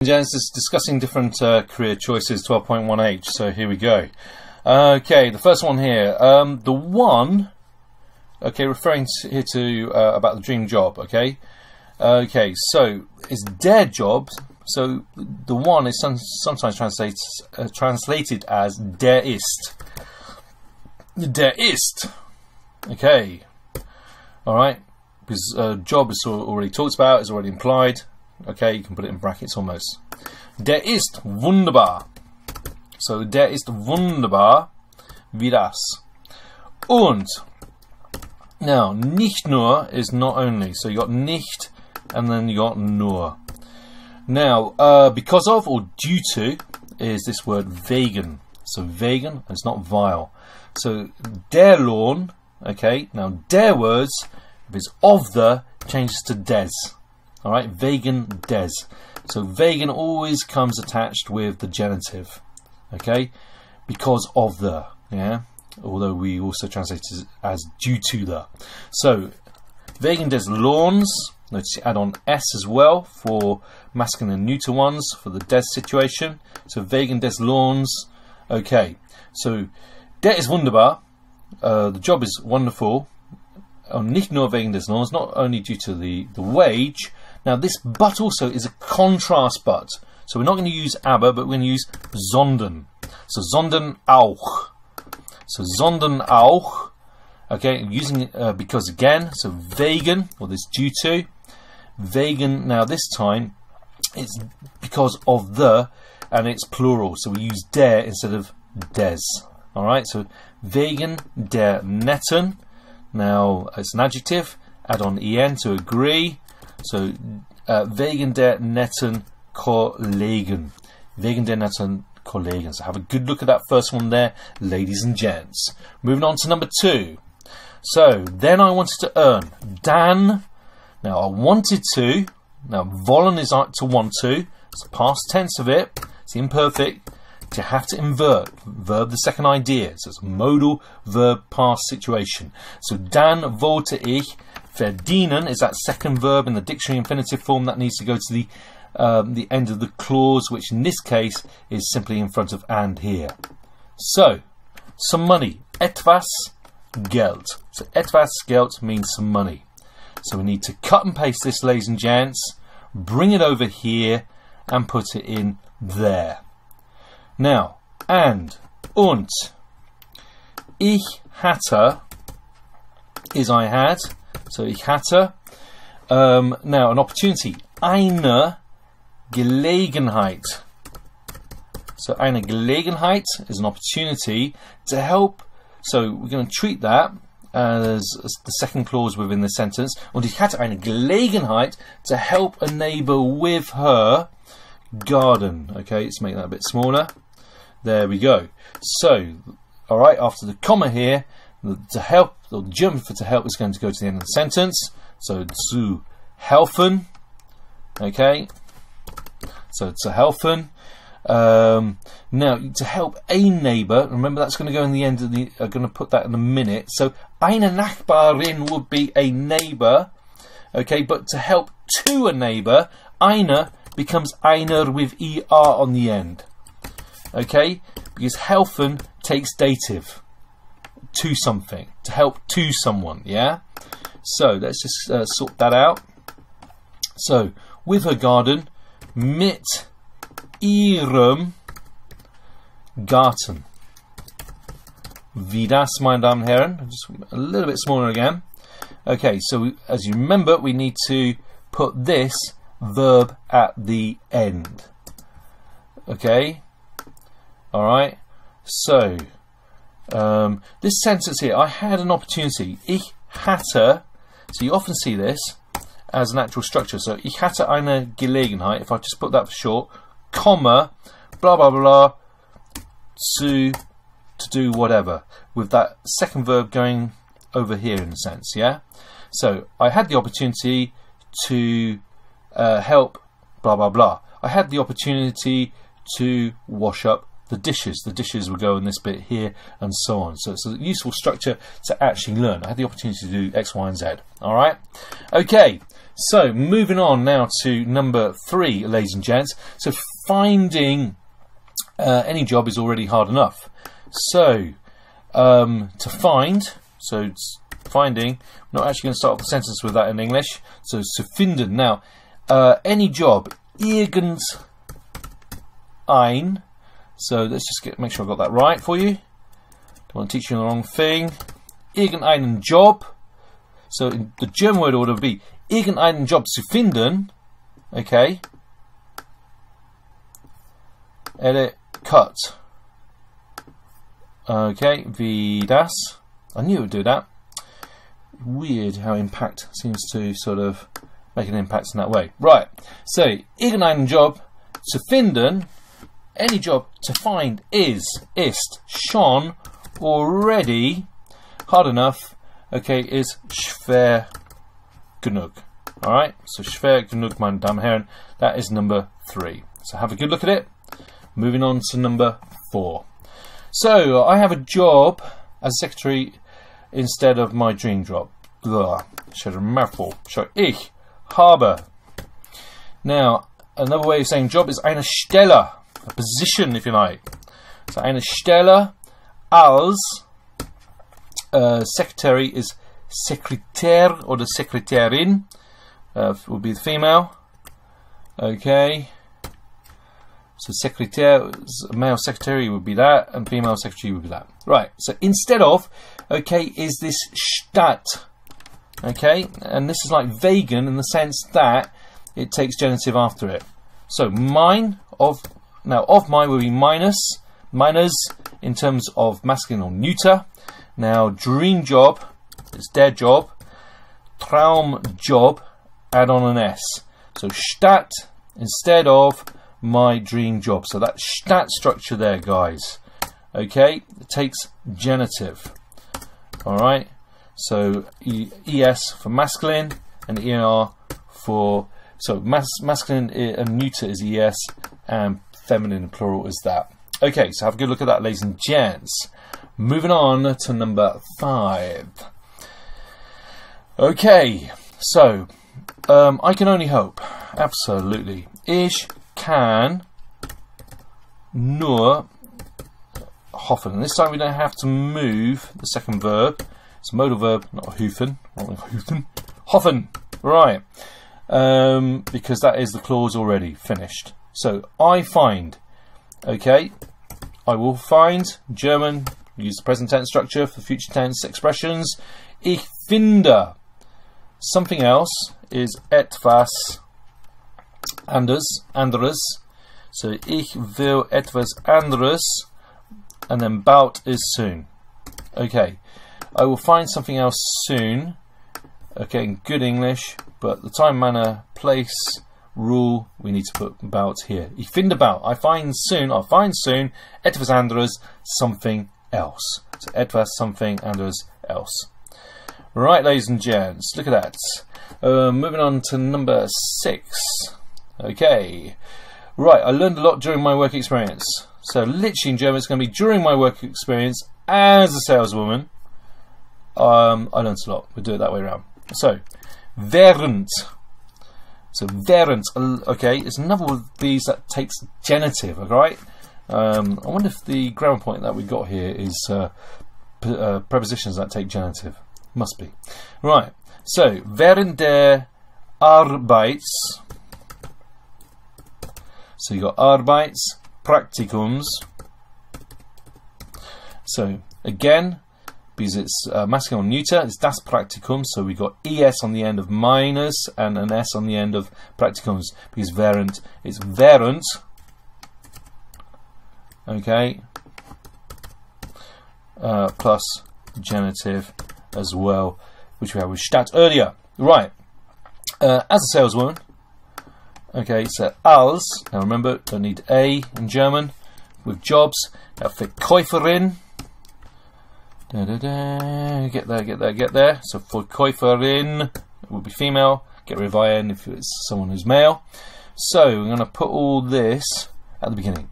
Jens is discussing different career choices, 12.1H, so here we go. Okay, the first one here, the one, okay, referring here to about the dream job, okay? Okay, so it's der Job, so the one is sometimes translated as der ist. Der ist, okay, alright, because job is already talked about, is already implied. Okay, you can put it in brackets almost. Der ist wunderbar. So, der ist wunderbar wie das. Und, now, nicht nur is not only. So, you got nicht and then you got nur. Now, because of or due to is this word wegen. So, wegen, it's not vile. So, der Lohn, okay, now, der words, if it's of the, changes to des. Alright, wegen des. So wegen always comes attached with the genitive. Okay? Because of the. Yeah? Although we also translate it as due to the. So, wegen des Lohns. Notice you add on S as well for masculine and neuter ones for the des situation. So wegen des Lohns. Okay. So, der ist wunderbar. The job is wonderful. Nicht nur wegen des Lohns. Not only due to the wage. Now this but also is a contrast but. So we're not going to use aber, but we're going to use sondern. So sondern auch. So sondern auch. Okay, using because again, so wegen, or this due to. Wegen, now this time, it's because of the, and it's plural. So we use der instead of des. Alright, so wegen der netten. Now it's an adjective. Add on en to agree. So, wegen der netten Kollegen. Wegen der netten Kollegen. So have a good look at that first one there, ladies and gents. Moving on to number 2. So, then I wanted to earn. Dan. Now, I wanted to. Now, wollen is to want to. It's the past tense of it. It's imperfect. You have to invert. Verb, the second idea. So, it's a modal verb past situation. So, dann wollte ich verdienen is that second verb in the dictionary infinitive form that needs to go to the end of the clause, which in this case is simply in front of and here. So, some money. Etwas Geld. So, etwas Geld means some money. So, we need to cut and paste this, ladies and gents, bring it over here, and put it in there. Now, und. Ich hatte is I had. So ich hatte. Now an opportunity. Eine Gelegenheit. So eine Gelegenheit is an opportunity to help. So we're going to treat that as the second clause within the sentence. Und ich hatte eine Gelegenheit to help a neighbour with her garden. Okay, let's make that a bit smaller. There we go. So, alright, after the comma here, to help, or the German for to help is going to go to the end of the sentence. So, zu helfen. Okay. So, zu helfen. Now, to help a neighbour, remember that's going to go in the end of the, I'm going to put that in a minute. So, eine Nachbarin would be a neighbour. Okay, but to help to a neighbour, eine becomes einer with er on the end. Okay, because helfen takes dative. To something, to help to someone, yeah? So, let's just sort that out. So, with her garden, mit ihrem Garten. Wie das, meine Damen und Herren? Just a little bit smaller again. Okay, so as you remember, we need to put this verb at the end. Okay? Alright? So, this sentence here, I had an opportunity. Ich hatte, so you often see this as an actual structure. So, ich hatte eine Gelegenheit, if I just put that for short, comma, blah blah blah, to do whatever, with that second verb going over here in a sense, yeah? So, I had the opportunity to help, blah blah blah. I had the opportunity to wash up the dishes. The dishes will go in this bit here and so on. So it's a useful structure to actually learn. I had the opportunity to do X, Y and Z. Alright? Okay, So moving on now to number 3, ladies and gents. So finding any job is already hard enough. So to find, so it's finding, I'm not actually going to start off the sentence with that in English. So zu finden. Now, any job, irgendein. So let's just make sure I got that right for you. Don't want to teach you the wrong thing. Irgendeinen Job. So in the German word order would be irgendeinen Job zu finden. Okay. Edit, cut. Okay, wie das. I knew it would do that. Weird how impact seems to sort of make an impact in that way. Right. So irgendeinen Job zu finden. Any job to find ist schon already hard enough. Okay, is schwer genug. Alright, so schwer genug, meine Damen und Herren. That is number 3. So have a good look at it. Moving on to number 4. So I have a job as secretary instead of my dream job. Should have a mouthful. So ich habe. Now, another way of saying job is eine Stelle. A position, if you like. So eine Stelle als secretary is Sekretär oder Sekretärin. Would be the female. Okay. So Sekretär, male secretary would be that, and female secretary would be that. Right. So instead of, okay, is this statt. Okay, and this is like vegan in the sense that it takes genitive after it. So mine of. Now, of mine will be minus in terms of masculine or neuter. Now, dream job is der Job. Traumjob, add on an S. So, statt instead of my dream job. So, that statt structure there, guys. Okay, it takes genitive. Alright, so ES for masculine and ER for. So, masculine and neuter is ES and feminine and plural is that. Okay, so have a good look at that, ladies and gents. Moving on to number 5. Okay, so I can only hope. Absolutely. Ich kann nur hoffen. And this time we don't have to move the second verb. It's a modal verb, not hoffen. Hoffen. Right. Because that is the clause already finished. So I find, okay, I will find. German, use the present tense structure for future tense expressions. Ich finde. Something else is etwas anderes. So ich will etwas anderes, and then bald is soon. Okay, I will find something else soon. Okay, in good English, but the time, manner, place, rule, we need to put about here. Ich finde bald. I'll find soon, etwas anderes, something else. So etwas, something, anderes, else. Right, ladies and gents, look at that. Moving on to number 6. Okay. Right, I learned a lot during my work experience. So literally in German, it's going to be during my work experience as a saleswoman. I learned a lot. We'll do it that way around. So, während. So während, okay, it's another one of these that takes genitive, alright? I wonder if the grammar point that we got here is prepositions that take genitive. Must be. Right, so während der Arbeits, so you got Arbeits, Praktikums. So again, because it's masculine or neuter, it's das Praktikum, so we got ES on the end of minus and an S on the end of Praktikums, because während is während, okay, plus genitive as well, which we had with statt earlier. Right, as a saleswoman, okay, so als, now remember, don't need A in German, with jobs, now Verkäuferin, get there. So Verkäuferin will be female. Get rid of IN if it's someone who's male. So we're going to put all this at the beginning.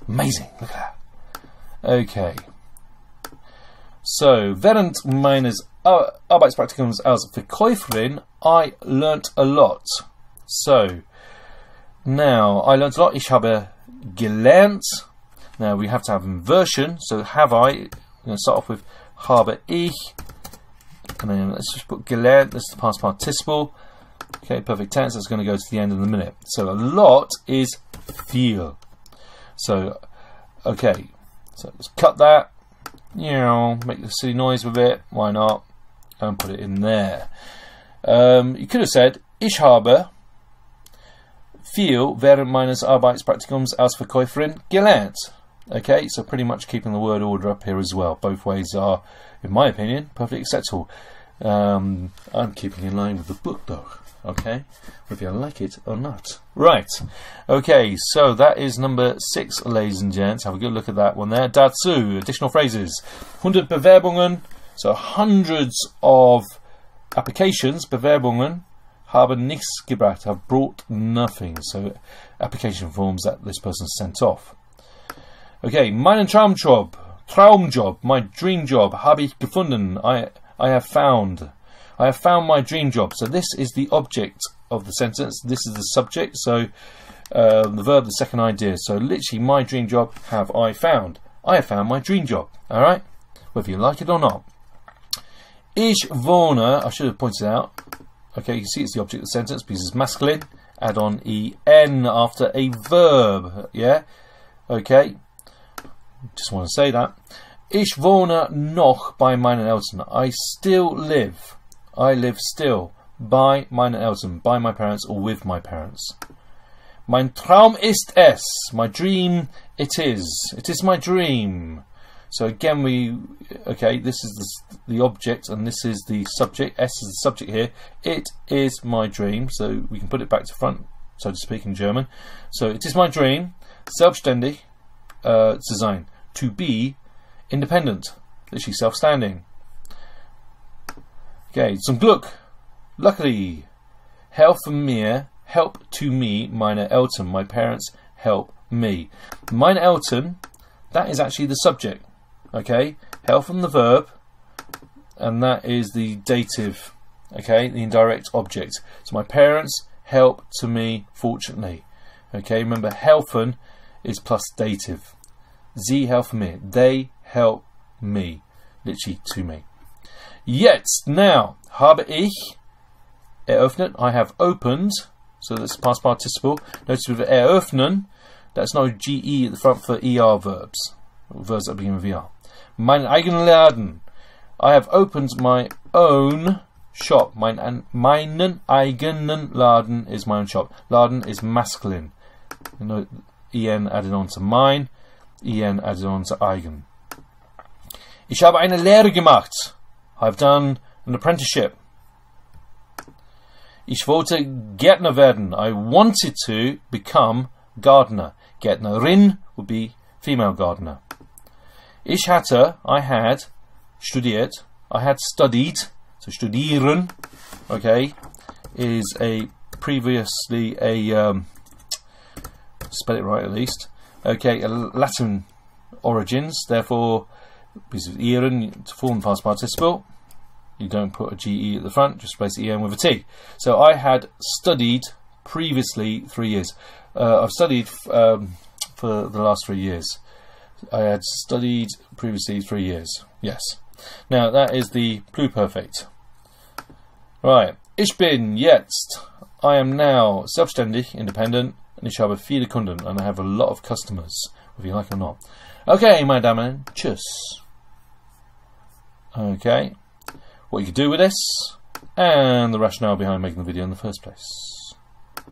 Amazing, look at that. Okay. So während meines Arbeitspraktikums als Verkäuferin, I learnt a lot. So, now, I learnt a lot. Ich habe gelernt. Now, we have to have inversion. So, have I. I'm going to start off with habe ich. And then let's just put gelernt. This is the past participle. Okay, perfect tense. That's going to go to the end of the minute. So, a lot is viel. So, okay. So, let's cut that. You know, make the silly noise with it. Why not? And put it in there. You could have said, ich habe viel während meines Arbeitspraktikums als Verkäuferin gelernt. Okay, so pretty much keeping the word order up here as well. Both ways are, in my opinion, perfectly acceptable. I'm keeping in line with the book though. Okay, whether you like it or not. Right, okay, so that is number 6, ladies and gents. Have a good look at that one there. Dazu, additional phrases. 100 Bewerbungen, so hundreds of applications, Bewerbungen, haben nichts gebracht, have brought nothing. So application forms that this person sent off. Okay, meinen Traumjob, my dream job, habe ich gefunden, I have found. I have found my dream job. So this is the object of the sentence. This is the subject. So the verb, the second idea. So literally, my dream job have I found. I have found my dream job. All right, whether you like it or not. Ich wohne. I should have pointed out. Okay, you can see it's the object of the sentence because it's masculine. Add on en after a verb. Yeah. Okay. Just want to say that. Ich wohne noch bei meinen Eltern. I still live. I live still by meinen Eltern, by my parents or with my parents. Mein Traum ist es. My dream it is. It is my dream. So again okay, this is the object and this is the subject. S is the subject here. It is my dream. So we can put it back to front, so to speak, in German. So it is my dream. Selbstständig zu sein. To be independent. Literally self-standing. Okay, zum Glück, luckily, helfen mir, help to me, meine Eltern, my parents help me. Meine Eltern, that is actually the subject, okay? Helfen the verb, and that is the dative, okay? The indirect object. So my parents help to me, fortunately. Okay, remember helfen is plus dative. Sie helfen mir, they help me, literally to me. Jetzt, now, habe ich eröffnet, I have opened, so that's past participle. Notice with eröffnen, that's no GE at the front for ER verbs, verbs that begin with ER. Meinen eigenen Laden, I have opened my own shop. Meinen eigenen Laden is my own shop. Laden is masculine. En added on to mine, en added on to eigen. Ich habe eine Lehre gemacht. I've done an apprenticeship. Ich wollte Gärtner werden. I wanted to become gardener. Gärtnerin would be female gardener. Ich hatte, I had, studiert. I had studied. So studieren, okay, is a previously a, spell it right at least, okay, a Latin origins, therefore, because of ieren, to form past participle, you don't put a GE at the front, just replace EN with a T. So I had studied previously 3 years. I've studied for the last 3 years. I had studied previously 3 years. Yes. Now that is the pluperfect. Right. Ich bin jetzt. I am now selbstständig, independent, and ich habe viele Kunden, and I have a lot of customers, whether you like it or not. Okay, meine Damen, tschüss. Okay, what you could do with this, and the rationale behind making the video in the first place.